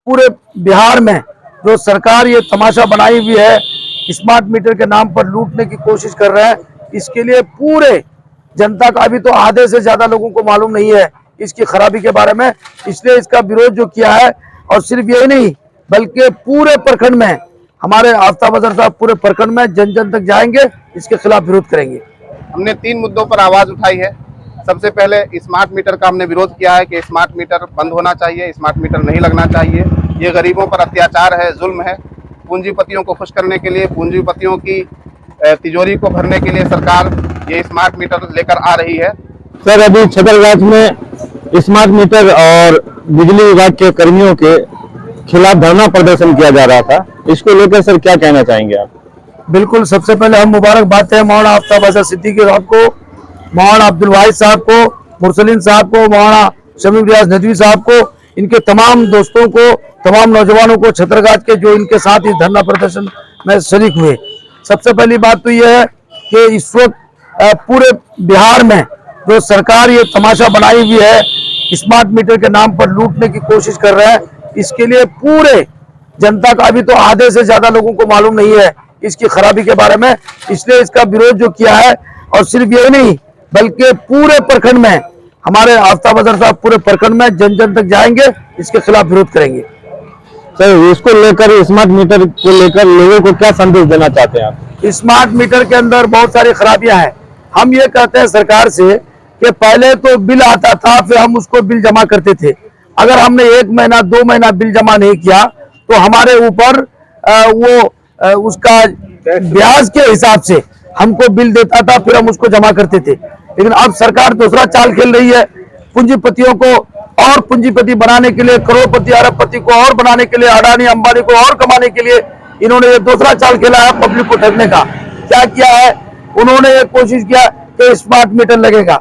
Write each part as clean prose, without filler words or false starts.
पूरे बिहार में जो सरकार ये तमाशा बनाई हुई है, स्मार्ट मीटर के नाम पर लूटने की कोशिश कर रहे हैं। इसके लिए पूरे जनता का अभी तो आधे से ज्यादा लोगों को मालूम नहीं है इसकी खराबी के बारे में, इसलिए इसका विरोध जो किया है। और सिर्फ यही नहीं बल्कि पूरे प्रखंड में हमारे आफ्ताब अजहर साहब पूरे प्रखंड में जन जन तक जाएंगे, इसके खिलाफ विरोध करेंगे। हमने 3 मुद्दों पर आवाज उठाई है। सबसे पहले स्मार्ट मीटर का हमने विरोध किया है कि स्मार्ट मीटर बंद होना चाहिए, स्मार्ट मीटर नहीं लगना चाहिए। ये गरीबों पर अत्याचार है, जुल्म है। पूंजीपतियों को खुश करने के लिए, पूंजीपतियों की तिजोरी को भरने के लिए सरकार ये स्मार्ट मीटर लेकर आ रही है। सर, अभी छतरगाछ में स्मार्ट मीटर और बिजली विभाग के कर्मियों के खिलाफ धरना प्रदर्शन किया जा रहा था, इसको लेकर सर क्या कहना चाहेंगे आप? बिल्कुल, सबसे पहले हम मुबारकबाद है मौलाना आफ्ताब अजहर सिद्दीकी साहब को, मौलाना अब्दुल वाहिद साहब को, मुरसलीन साहब को, मौलाना शमीम रियाज नदवी साहब को, इनके तमाम दोस्तों को, तमाम नौजवानों को छतरगाछ के जो इनके साथ इस धरना प्रदर्शन में शरीक हुए। सबसे पहली बात तो यह है कि इस वक्त पूरे बिहार में जो सरकार ये तमाशा बनाई हुई है, स्मार्ट मीटर के नाम पर लूटने की कोशिश कर रहे हैं। इसके लिए पूरे जनता का अभी तो आधे से ज्यादा लोगों को मालूम नहीं है इसकी खराबी के बारे में, इसलिए इसका विरोध जो किया है। और सिर्फ यही नहीं बल्कि पूरे प्रखंड में हमारे आफ्ताब अजहर साहब पूरे प्रखंड में जन जन तक जाएंगे, इसके खिलाफ विरोध करेंगे। सर, इसको लेकर स्मार्ट मीटर को लेकर लोगों को क्या संदेश देना चाहते हैं आप? स्मार्ट मीटर के अंदर बहुत सारी खराबियां हैं। हम ये कहते हैं सरकार से कि पहले तो बिल आता था, फिर हम उसको बिल जमा करते थे। अगर हमने 1 महीना 2 महीना बिल जमा नहीं किया तो हमारे ऊपर उसका ब्याज के हिसाब से हमको बिल देता था, फिर हम उसको जमा करते थे। लेकिन अब सरकार दूसरा चाल खेल रही है। पूंजीपतियों को और पूंजीपति बनाने के लिए, करोड़पति अरबपति को और बनाने के लिए, अडानी अंबानी को और कमाने के लिए इन्होंने ये दूसरा चाल खेला है पब्लिक को ठगने का। क्या किया है उन्होंने? ये कोशिश किया कि स्मार्ट मीटर लगेगा।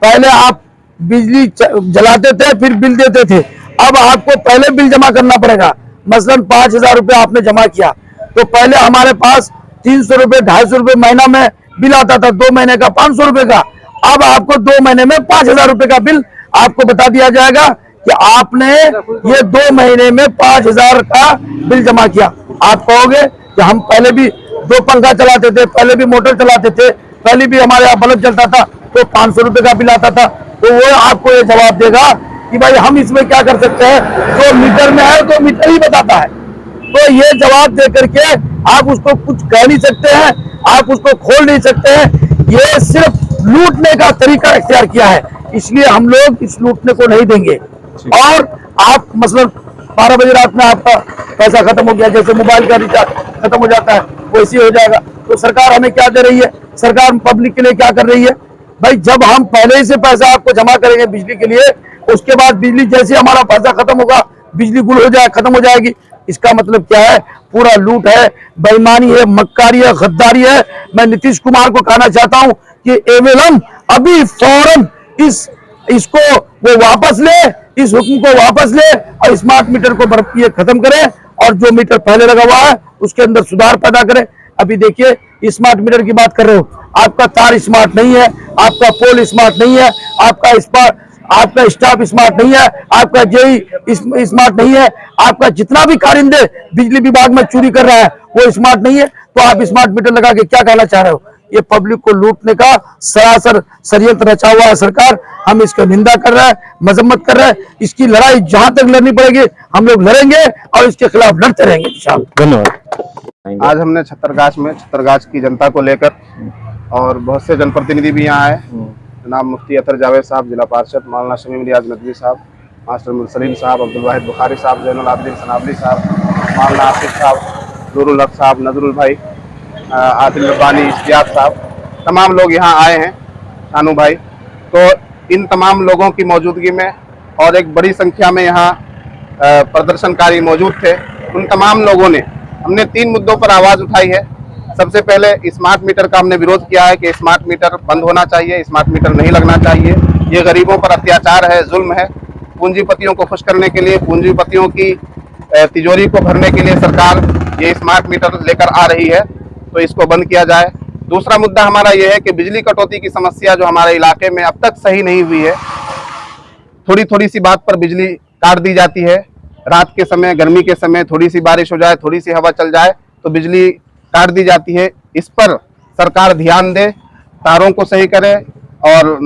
पहले आप बिजली जलाते थे, फिर बिल देते थे। अब आपको पहले बिल जमा करना पड़ेगा। मसलन 5,000 रुपये आपने जमा किया तो पहले हमारे पास 300 रुपये 250 रुपये महीना में बिल आता था, 2 महीने का 500 रुपये का। अब आपको 2 महीने में 5,000 रुपये का बिल आपको बता दिया जाएगा कि आपने ये 2 महीने में 5,000 का बिल जमा किया। आप कहोगे कि हम पहले भी 2 पंखा चलाते थे, पहले भी मोटर चलाते थे, पहले भी हमारे यहाँ बल्ब जलता था तो 500 रुपये का बिल आता था। तो वो आपको ये जवाब देगा कि भाई हम इसमें क्या कर सकते हैं, जो मीटर में है तो मीटर ही बताता है। तो ये जवाब दे करके आप उसको कुछ कह नहीं सकते हैं, आप उसको खोल नहीं सकते हैं। ये सिर्फ लूटने का तरीका इख्तियार किया है, इसलिए हम लोग इस लूटने को नहीं देंगे। और आप मसलन 12 बजे रात में आपका पैसा खत्म हो गया, जैसे मोबाइल का रिचार्ज खत्म हो जाता है वैसे हो जाएगा। तो सरकार हमें क्या दे रही है? सरकार पब्लिक के लिए क्या कर रही है? भाई जब हम पहले ही से पैसा आपको जमा करेंगे बिजली के लिए, उसके बाद बिजली जैसे हमारा पैसा खत्म होगा बिजली गुल हो जाए, खत्म हो जाएगी। इसका मतलब क्या है? पूरा लूट है, बेईमानी है, मक्कारी है, गद्दारी है। मैं नीतीश कुमार को कहना चाहता हूं कि एवं अभी फौरन इसको वो वापस ले, इस हुक्म को वापस ले और स्मार्ट मीटर को ये खत्म करे और जो मीटर पहले लगा हुआ है उसके अंदर सुधार पैदा करे। अभी देखिए स्मार्ट मीटर की बात कर रहे हो, आपका तार स्मार्ट नहीं है, आपका पोल स्मार्ट नहीं है, आपका स्टाफ स्मार्ट नहीं है, आपका जेई स्मार्ट नहीं है, आपका जितना भी कारिंदे बिजली विभाग में चोरी कर रहा है वो स्मार्ट नहीं है। तो आप स्मार्ट मीटर लगा के क्या कहना चाह रहे हो? ये पब्लिक को लूटने का सरासर षड्यंत्र रचा हुआ है सरकार। हम इसका निंदा कर रहे हैं, मजम्मत कर रहे हैं। इसकी लड़ाई जहां तक लड़नी पड़ेगी हम लोग लड़ेंगे और इसके खिलाफ लड़ते रहेंगे। धन्यवाद। आज हमने छतरगाछ की जनता को लेकर और बहुत से जनप्रतिनिधि भी यहाँ आए। जनाब मुफ्ती अतर जावेद साहब, जिला पार्षद, मौलाना शमीम रियाज नदवी साहब, मास्टर मुरसलीन साहब, अब्दुल वाहिद बुखारी साहब, जैनुल आबिदीन सनावली साहब, मौलाना आसिफ साहब, नूरुल हक साहब, नजरुल भाई, आदिल रब्बानी, इश्तियाक साहब, तमाम लोग यहाँ आए हैं, शानू भाई। तो इन तमाम लोगों की मौजूदगी में और एक बड़ी संख्या में यहाँ प्रदर्शनकारी मौजूद थे। उन तमाम लोगों ने हमने 3 मुद्दों पर आवाज़ उठाई है। सबसे पहले स्मार्ट मीटर का हमने विरोध किया है कि स्मार्ट मीटर बंद होना चाहिए, स्मार्ट मीटर नहीं लगना चाहिए। ये गरीबों पर अत्याचार है, जुल्म है। पूंजीपतियों को खुश करने के लिए, पूंजीपतियों की तिजोरी को भरने के लिए सरकार ये स्मार्ट मीटर लेकर आ रही है, तो इसको बंद किया जाए। दूसरा मुद्दा हमारा यह है कि बिजली कटौती की समस्या जो हमारे इलाके में अब तक सही नहीं हुई है। थोड़ी थोड़ी सी बात पर बिजली काट दी जाती है। रात के समय, गर्मी के समय थोड़ी सी बारिश हो जाए, थोड़ी सी हवा चल जाए तो बिजली काट दी जाती है। इस पर सरकार ध्यान दे, तारों को सही करे और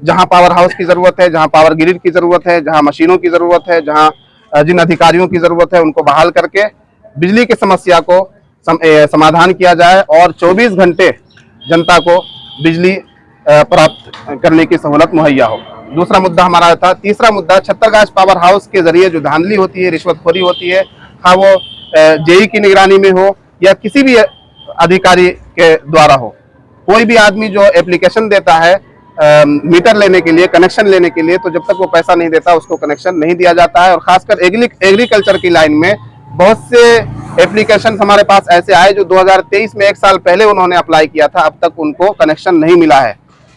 जहां पावर हाउस की जरूरत है, जहां पावर ग्रिड की जरूरत है, जहां मशीनों की जरूरत है, जहां जिन अधिकारियों की जरूरत है उनको बहाल करके बिजली की समस्या को समाधान किया जाए और 24 घंटे जनता को बिजली प्राप्त करने की सहूलत मुहैया हो। दूसरा मुद्दा हमारा था। तीसरा मुद्दा, छत्तरगाछ पावर हाउस के जरिए जो धांधली होती है, रिश्वतखोरी होती है, हाँ वो जेई की निगरानी में हो या किसी भी अधिकारी के द्वारा हो, कोई भी आदमी जो एप्लीकेशन देता है मीटर लेने के लिए, कनेक्शन लेने के लिए, तो जब तक वो पैसा नहीं देता उसको कनेक्शन नहीं दिया जाता है। और खासकर एग्रीकल्चर की लाइन में बहुत से एप्लीकेशन हमारे पास ऐसे आए जो 2023 में 1 साल पहले उन्होंने अप्लाई किया था, अब तक उनको कनेक्शन नहीं मिला है।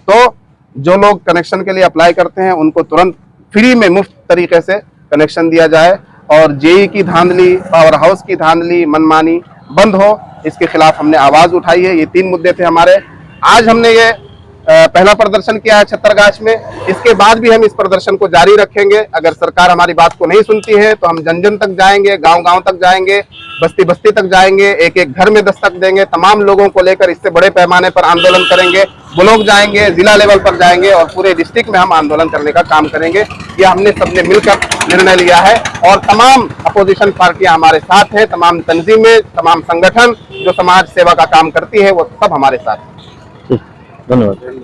तो जो लोग कनेक्शन के लिए अप्लाई करते हैं उनको तुरंत फ्री में मुफ्त तरीके से कनेक्शन दिया जाए और जेई की धांधली, पावर हाउस की धांधली, मनमानी बंद हो, इसके खिलाफ हमने आवाज उठाई है। ये 3 मुद्दे थे हमारे। आज हमने ये पहला प्रदर्शन किया है छत्तरगाछ में। इसके बाद भी हम इस प्रदर्शन को जारी रखेंगे। अगर सरकार हमारी बात को नहीं सुनती है तो हम जन जन तक जाएंगे, गांव-गांव तक जाएंगे, बस्ती बस्ती तक जाएंगे, एक एक घर में दस्तक देंगे, तमाम लोगों को लेकर इससे बड़े पैमाने पर आंदोलन करेंगे, ब्लॉक जाएंगे, जिला लेवल पर जाएंगे और पूरे डिस्ट्रिक्ट में हम आंदोलन करने का काम करेंगे। यह हमने सबने मिलकर निर्णय लिया है और तमाम अपोजिशन पार्टियां हमारे साथ हैं, तमाम तंजीमें, तमाम संगठन जो समाज सेवा का काम करती है वो सब हमारे साथ हैं। धन्यवाद।